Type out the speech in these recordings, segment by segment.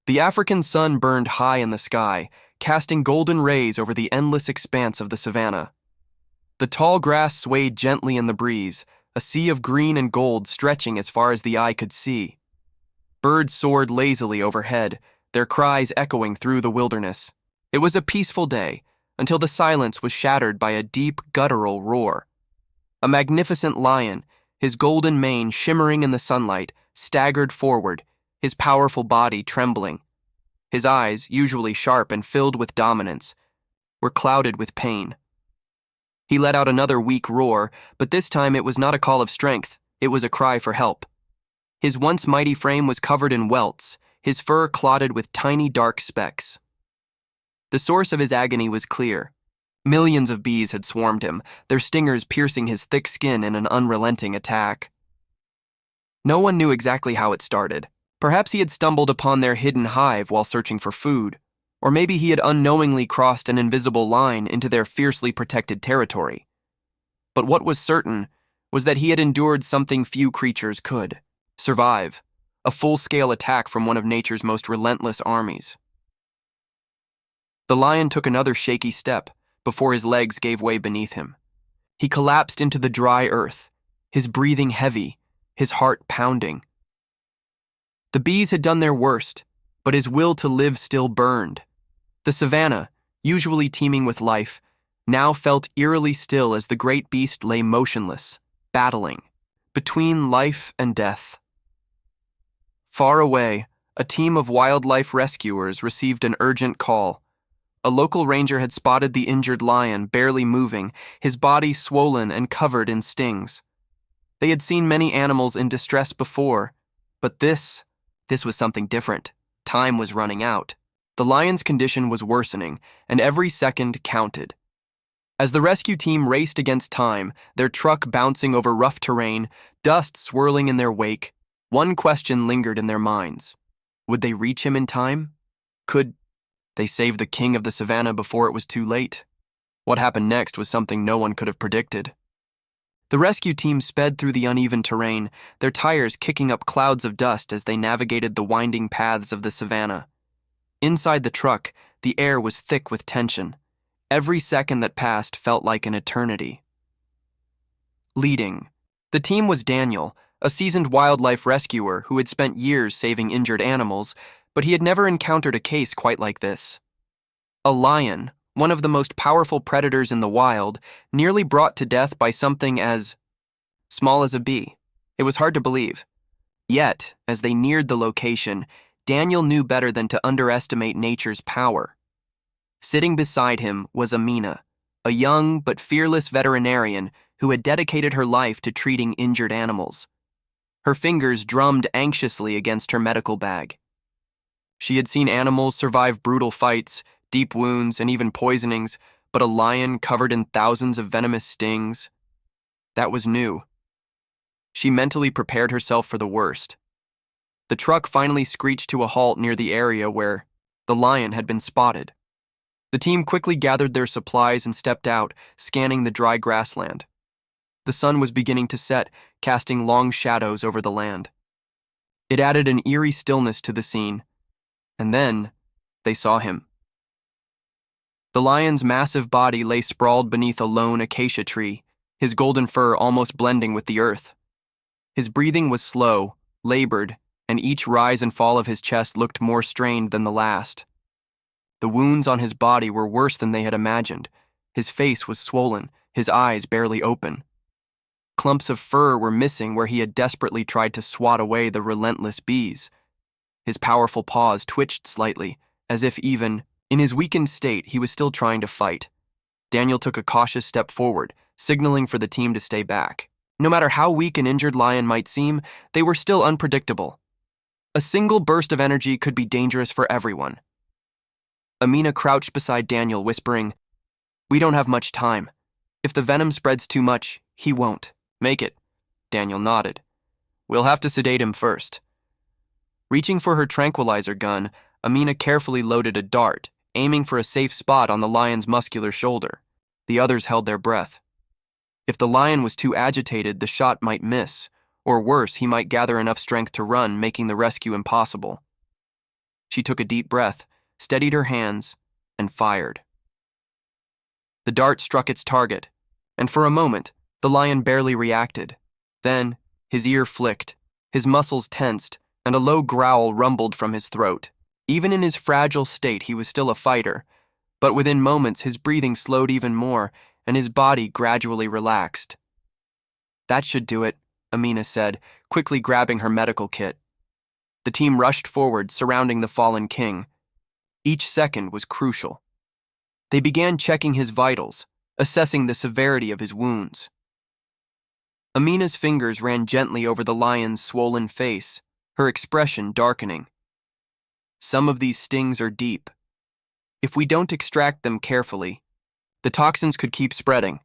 The African sun burned high in the sky, casting golden rays over the endless expanse of the savanna. The tall grass swayed gently in the breeze, a sea of green and gold stretching as far as the eye could see. Birds soared lazily overhead, their cries echoing through the wilderness. It was a peaceful day, until the silence was shattered by a deep, guttural roar. A magnificent lion, his golden mane shimmering in the sunlight, staggered forward, his powerful body trembling. His eyes, usually sharp and filled with dominance, were clouded with pain. He let out another weak roar, but this time it was not a call of strength, it was a cry for help. His once mighty frame was covered in welts, his fur clotted with tiny dark specks. The source of his agony was clear. Millions of bees had swarmed him, their stingers piercing his thick skin in an unrelenting attack. No one knew exactly how it started. Perhaps he had stumbled upon their hidden hive while searching for food, or maybe he had unknowingly crossed an invisible line into their fiercely protected territory. But what was certain was that he had endured something few creatures could: survive, a full-scale attack from one of nature's most relentless armies. The lion took another shaky step before his legs gave way beneath him. He collapsed into the dry earth, his breathing heavy, his heart pounding. The bees had done their worst, but his will to live still burned. The savanna, usually teeming with life, now felt eerily still as the great beast lay motionless, battling, between life and death. Far away, a team of wildlife rescuers received an urgent call. A local ranger had spotted the injured lion barely moving, his body swollen and covered in stings. They had seen many animals in distress before, but this was something different. Time was running out. The lion's condition was worsening, and every second counted. As the rescue team raced against time, their truck bouncing over rough terrain, dust swirling in their wake, one question lingered in their minds. Would they reach him in time? Could they save the king of the savanna before it was too late? What happened next was something no one could have predicted. The rescue team sped through the uneven terrain, their tires kicking up clouds of dust as they navigated the winding paths of the savanna. Inside the truck, the air was thick with tension. Every second that passed felt like an eternity. Leading the team was Daniel, a seasoned wildlife rescuer who had spent years saving injured animals, but he had never encountered a case quite like this. A lion, one of the most powerful predators in the wild, nearly brought to death by something as small as a bee. It was hard to believe. Yet, as they neared the location, Daniel knew better than to underestimate nature's power. Sitting beside him was Amina, a young but fearless veterinarian who had dedicated her life to treating injured animals. Her fingers drummed anxiously against her medical bag. She had seen animals survive brutal fights, deep wounds, and even poisonings, but a lion covered in thousands of venomous stings? That was new. She mentally prepared herself for the worst. The truck finally screeched to a halt near the area where the lion had been spotted. The team quickly gathered their supplies and stepped out, scanning the dry grassland. The sun was beginning to set, casting long shadows over the land. It added an eerie stillness to the scene. And then, they saw him. The lion's massive body lay sprawled beneath a lone acacia tree, his golden fur almost blending with the earth. His breathing was slow, labored, and each rise and fall of his chest looked more strained than the last. The wounds on his body were worse than they had imagined. His face was swollen, his eyes barely open. Clumps of fur were missing where he had desperately tried to swat away the relentless bees. His powerful paws twitched slightly, as if even in his weakened state he was still trying to fight. Daniel took a cautious step forward, signaling for the team to stay back. No matter how weak an injured lion might seem, they were still unpredictable. A single burst of energy could be dangerous for everyone. Amina crouched beside Daniel, whispering, "We don't have much time. If the venom spreads too much, he won't make it." Daniel nodded. "We'll have to sedate him first." Reaching for her tranquilizer gun, Amina carefully loaded a dart, aiming for a safe spot on the lion's muscular shoulder. The others held their breath. If the lion was too agitated, the shot might miss, or worse, he might gather enough strength to run, making the rescue impossible. She took a deep breath, steadied her hands, and fired. The dart struck its target, and for a moment, the lion barely reacted. Then, his ear flicked, his muscles tensed, and a low growl rumbled from his throat. Even in his fragile state, he was still a fighter, but within moments his breathing slowed even more, and his body gradually relaxed. "That should do it," Amina said, quickly grabbing her medical kit. The team rushed forward, surrounding the fallen king. Each second was crucial. They began checking his vitals, assessing the severity of his wounds. Amina's fingers ran gently over the lion's swollen face, her expression darkening. "Some of these stings are deep. If we don't extract them carefully, the toxins could keep spreading."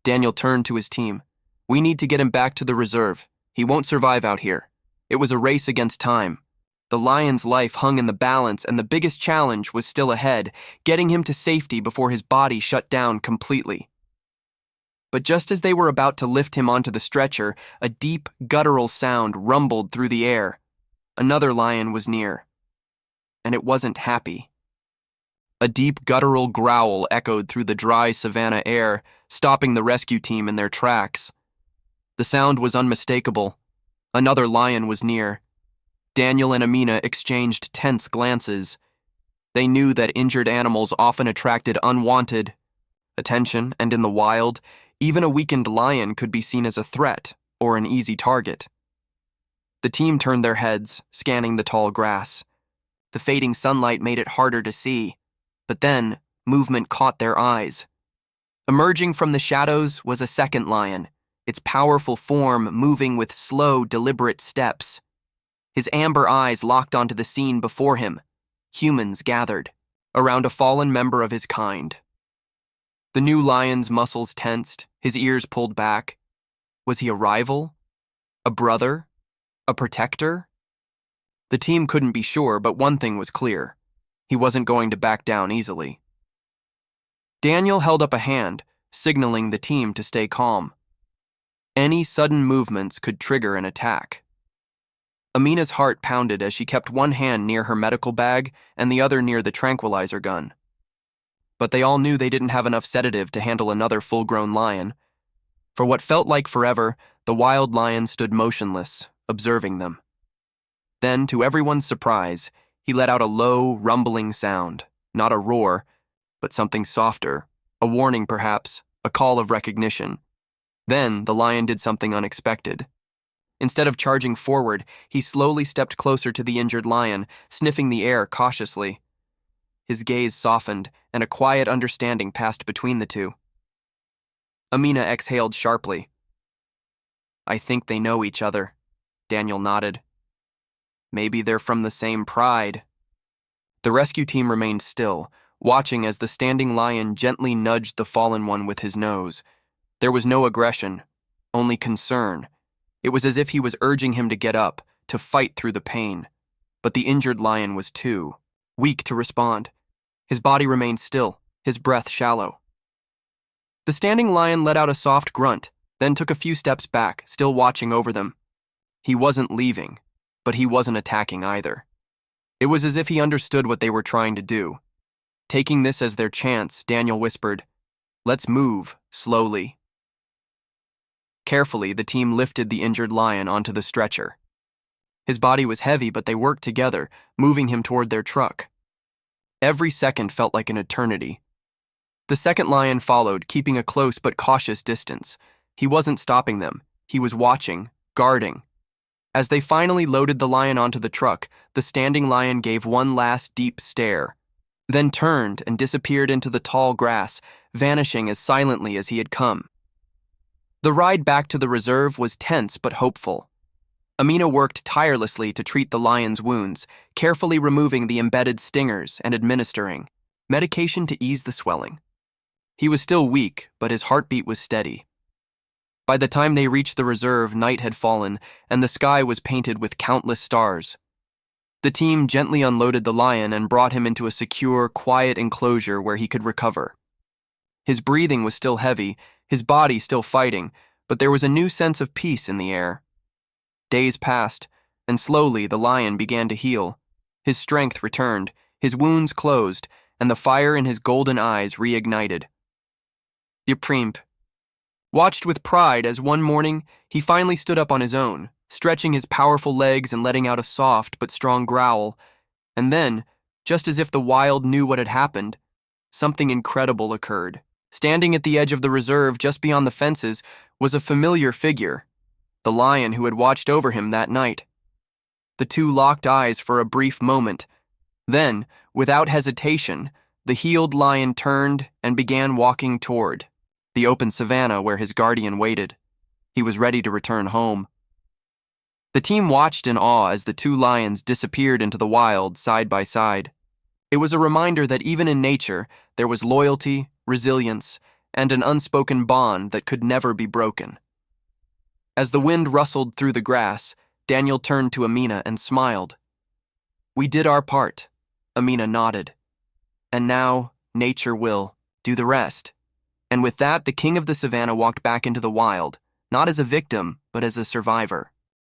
Daniel turned to his team. "We need to get him back to the reserve. He won't survive out here." It was a race against time. The lion's life hung in the balance, and the biggest challenge was still ahead, getting him to safety before his body shut down completely. But just as they were about to lift him onto the stretcher, a deep, guttural sound rumbled through the air. Another lion was near, and it wasn't happy. A deep, guttural growl echoed through the dry savanna air, stopping the rescue team in their tracks. The sound was unmistakable. Another lion was near. Daniel and Amina exchanged tense glances. They knew that injured animals often attracted unwanted attention, and in the wild, even a weakened lion could be seen as a threat or an easy target. The team turned their heads, scanning the tall grass. The fading sunlight made it harder to see, but then movement caught their eyes. Emerging from the shadows was a second lion, its powerful form moving with slow, deliberate steps. His amber eyes locked onto the scene before him. Humans gathered around a fallen member of his kind. The new lion's muscles tensed, his ears pulled back. Was he a rival? A brother? A protector? The team couldn't be sure, but one thing was clear. He wasn't going to back down easily. Daniel held up a hand, signaling the team to stay calm. Any sudden movements could trigger an attack. Amina's heart pounded as she kept one hand near her medical bag and the other near the tranquilizer gun. But they all knew they didn't have enough sedative to handle another full-grown lion. For what felt like forever, the wild lion stood motionless, observing them. Then, to everyone's surprise, he let out a low, rumbling sound, not a roar, but something softer, a warning perhaps, a call of recognition. Then, the lion did something unexpected. Instead of charging forward, he slowly stepped closer to the injured lion, sniffing the air cautiously. His gaze softened, and a quiet understanding passed between the two. Amina exhaled sharply. "I think they know each other," Daniel nodded. "Maybe they're from the same pride." The rescue team remained still, watching as the standing lion gently nudged the fallen one with his nose. There was no aggression, only concern. It was as if he was urging him to get up, to fight through the pain. But the injured lion was too weak to respond. His body remained still, his breath shallow. The standing lion let out a soft grunt, then took a few steps back, still watching over them. He wasn't leaving, but he wasn't attacking either. It was as if he understood what they were trying to do. Taking this as their chance, Daniel whispered, "Let's move, slowly." Carefully, the team lifted the injured lion onto the stretcher. His body was heavy, but they worked together, moving him toward their truck. Every second felt like an eternity. The second lion followed, keeping a close but cautious distance. He wasn't stopping them. He was watching, guarding. As they finally loaded the lion onto the truck, the standing lion gave one last deep stare, then turned and disappeared into the tall grass, vanishing as silently as he had come. The ride back to the reserve was tense but hopeful. Amina worked tirelessly to treat the lion's wounds, carefully removing the embedded stingers and administering medication to ease the swelling. He was still weak, but his heartbeat was steady. By the time they reached the reserve, night had fallen, and the sky was painted with countless stars. The team gently unloaded the lion and brought him into a secure, quiet enclosure where he could recover. His breathing was still heavy, his body still fighting, but there was a new sense of peace in the air. Days passed, and slowly the lion began to heal. His strength returned, his wounds closed, and the fire in his golden eyes reignited. Yprimp watched with pride as one morning he finally stood up on his own, stretching his powerful legs and letting out a soft but strong growl. And then, just as if the wild knew what had happened, something incredible occurred. Standing at the edge of the reserve just beyond the fences was a familiar figure, the lion who had watched over him that night. The two locked eyes for a brief moment. Then, without hesitation, the healed lion turned and began walking toward the open savanna where his guardian waited. He was ready to return home. The team watched in awe as the two lions disappeared into the wild side by side. It was a reminder that even in nature, there was loyalty, resilience, and an unspoken bond that could never be broken. As the wind rustled through the grass, Daniel turned to Amina and smiled. "We did our part," Amina nodded. "And now, nature will do the rest." And with that, the king of the savannah walked back into the wild, not as a victim, but as a survivor.